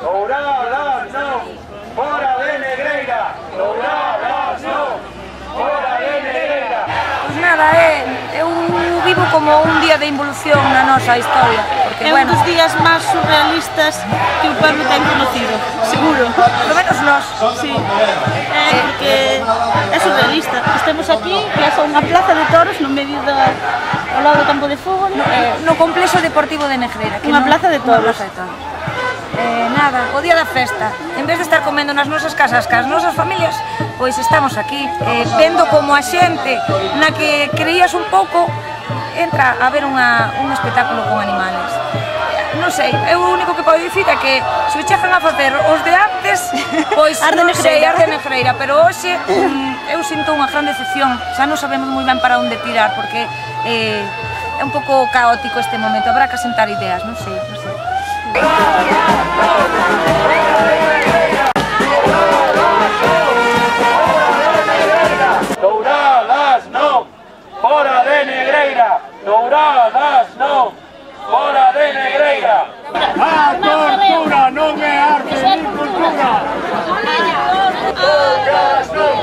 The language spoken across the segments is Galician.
Douradas non, fora de Negreira. Douradas non, fora de Negreira. Pois nada, eu vivo como un día de involución na nosa historia. Porque, é un dos días máis surrealistas que o pueblo ten conocido, seguro. Polo menos nós. Sí, porque é surrealista. Estamos aquí, que é unha plaza de toros no medio ao lado do campo de fútbol. No complexo deportivo de Negreira. Unha plaza de toros. Nada, o día da festa, en vez de estar comendo nas nosas casas cas nosas familias, pois estamos aquí, vendo como a xente na que creías un pouco entra a ver un espectáculo con animales. Non sei, eu o único que podo dicir é que se o chegan a facer os de antes, pois non sei, arde Negreira, pero hoxe eu sinto unha gran decepción, xa non sabemos moi ben para onde tirar, porque é un pouco caótico este momento, habrá que asentar ideas, non sei, non sei. Douradas non, fora de Negreira. Douradas non, fora de Negreira. A tortura non é arte nin cultura. Douradas non,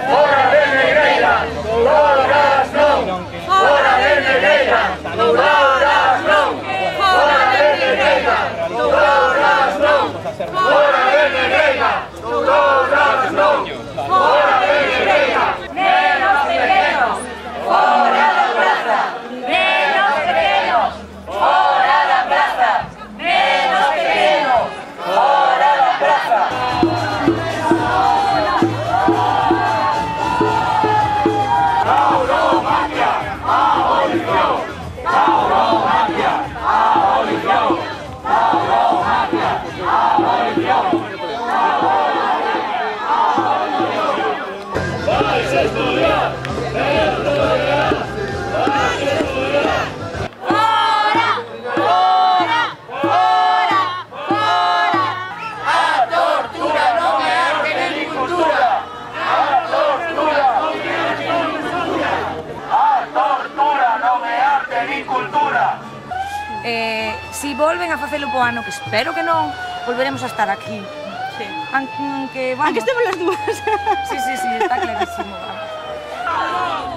fora de Negreira. Douradas non, fora de Negreira. Douradas non, fora de Negreira. Douradas non, fora de Negreira. Douradas non, fora de Negreira. Menos pequenos, fora da plaza. Menos pequenos, fora da plaza. Menos pequenos, fora da plaza. Tauromaquia, abolición. Tauromaquia, abolición. Tauromaquia, abolición. Vais a estudiar, estudiar. Vais a estudiar. Fora, fora, fora, fora. A tortura non é arte nin cultura. A tortura non é arte nin cultura. A tortura non é arte nin cultura. Si volven a facelo po ano, que espero que non, volveremos a estar aquí. Sí. Aunque, vamos... Aunque estemos las dúas. Sí, está clarísimo.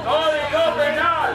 Código penal.